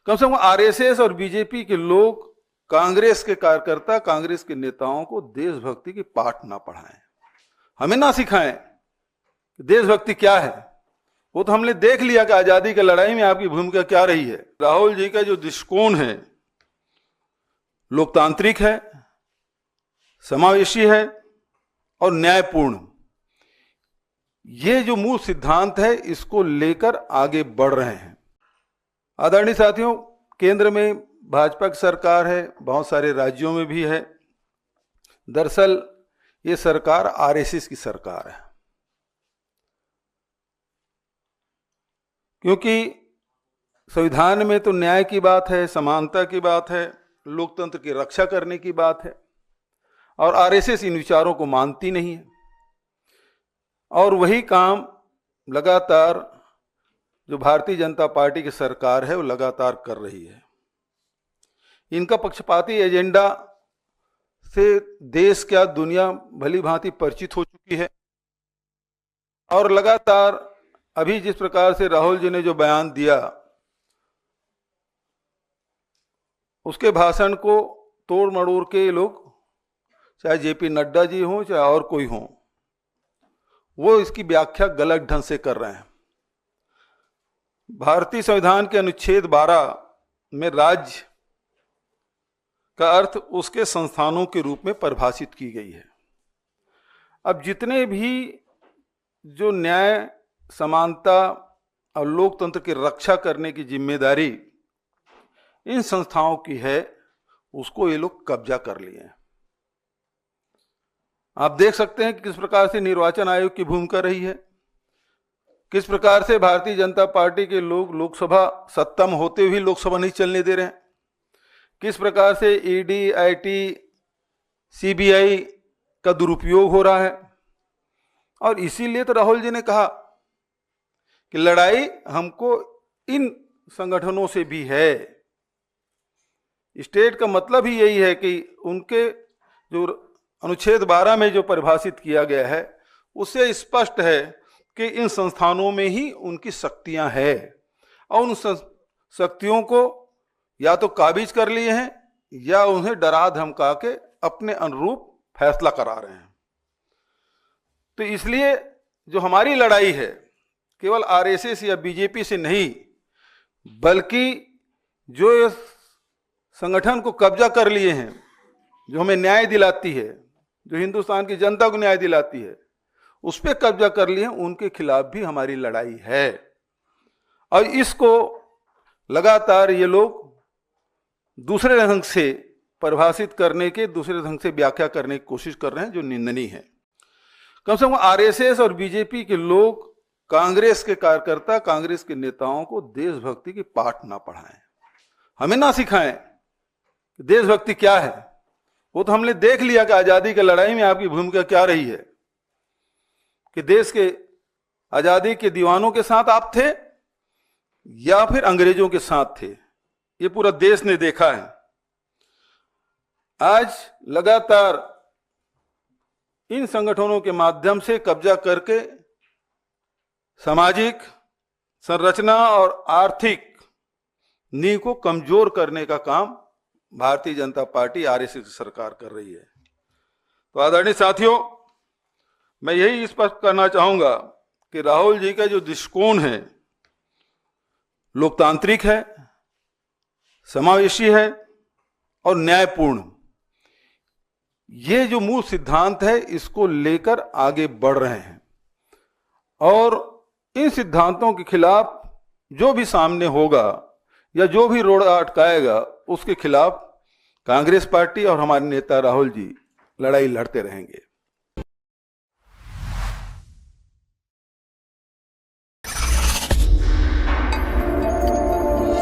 कम से कम आरएसएस और बीजेपी के लोग कांग्रेस के कार्यकर्ता, कांग्रेस के नेताओं को देशभक्ति की पाठ ना पढ़ाएं, हमें ना सिखाएं देशभक्ति क्या है। वो तो हमने देख लिया कि आजादी की लड़ाई में आपकी भूमिका क्या रही है। राहुल जी का जो दृष्टिकोण है लोकतांत्रिक है, समावेशी है और न्यायपूर्ण। ये जो मूल सिद्धांत है इसको लेकर आगे बढ़ रहे हैं। आदरणीय साथियों, केंद्र में भाजपा की सरकार है, बहुत सारे राज्यों में भी है। दरअसल ये सरकार आरएसएस की सरकार है, क्योंकि संविधान में तो न्याय की बात है, समानता की बात है, लोकतंत्र की रक्षा करने की बात है, और आरएसएस इन विचारों को मानती नहीं है। और वही काम लगातार जो भारतीय जनता पार्टी की सरकार है वो लगातार कर रही है। इनका पक्षपाती एजेंडा से देश क्या दुनिया भली भांति परिचित हो चुकी है। और लगातार अभी जिस प्रकार से राहुल जी ने जो बयान दिया, उसके भाषण को तोड़ मड़ोड़ के लोग, चाहे जेपी नड्डा जी हों चाहे और कोई हो, वो इसकी व्याख्या गलत ढंग से कर रहे हैं। भारतीय संविधान के अनुच्छेद 12 में राज्य का अर्थ उसके संस्थानों के रूप में परिभाषित की गई है। अब जितने भी जो न्याय, समानता और लोकतंत्र की रक्षा करने की जिम्मेदारी इन संस्थाओं की है, उसको ये लोग कब्जा कर लिए हैं। आप देख सकते हैं कि किस प्रकार से निर्वाचन आयोग की भूमिका रही है, किस प्रकार से भारतीय जनता पार्टी के लोग लोकसभा सत्ता में होते हुए लोकसभा नहीं चलने दे रहे हैं, किस प्रकार से ईडी, आईटी, सीबीआई का दुरुपयोग हो रहा है। और इसीलिए तो राहुल जी ने कहा कि लड़ाई हमको इन संगठनों से भी है। स्टेट का मतलब ही यही है कि उनके जो अनुच्छेद 12 में जो परिभाषित किया गया है उससे स्पष्ट है कि इन संस्थानों में ही उनकी शक्तियां हैं, और उन शक्तियों को या तो काबिज कर लिए हैं या उन्हें डरा धमका के अपने अनुरूप फैसला करा रहे हैं। तो इसलिए जो हमारी लड़ाई है केवल आरएसएस या बीजेपी से नहीं, बल्कि जो इस संगठन को कब्जा कर लिए हैं, जो हमें न्याय दिलाती है, जो हिंदुस्तान की जनता को न्याय दिलाती है, उस पर कब्जा कर लिए, उनके खिलाफ भी हमारी लड़ाई है। और इसको लगातार ये लोग दूसरे ढंग से परिभाषित करने के, दूसरे ढंग से व्याख्या करने की कोशिश कर रहे हैं, जो निंदनीय है। कम से कम आरएसएस और बीजेपी के लोग कांग्रेस के कार्यकर्ता, कांग्रेस के नेताओं को देशभक्ति की पाठ ना पढ़ाएं, हमें ना सिखाएं देशभक्ति क्या है। वो तो हमने देख लिया कि आजादी की लड़ाई में आपकी भूमिका क्या रही है, कि देश के आजादी के दीवानों के साथ आप थे या फिर अंग्रेजों के साथ थे। ये पूरा देश ने देखा है। आज लगातार इन संगठनों के माध्यम से कब्जा करके सामाजिक संरचना और आर्थिक नींव को कमजोर करने का काम भारतीय जनता पार्टी आरएसएस सरकार कर रही है। तो आदरणीय साथियों, मैं यही स्पष्ट करना चाहूंगा कि राहुल जी का जो दृष्टिकोण है लोकतांत्रिक है, समावेशी है और न्यायपूर्ण। ये जो मूल सिद्धांत है इसको लेकर आगे बढ़ रहे हैं, और इन सिद्धांतों के खिलाफ जो भी सामने होगा या जो भी रोड अटकाएगा, उसके खिलाफ कांग्रेस पार्टी और हमारे नेता राहुल जी लड़ाई लड़ते रहेंगे।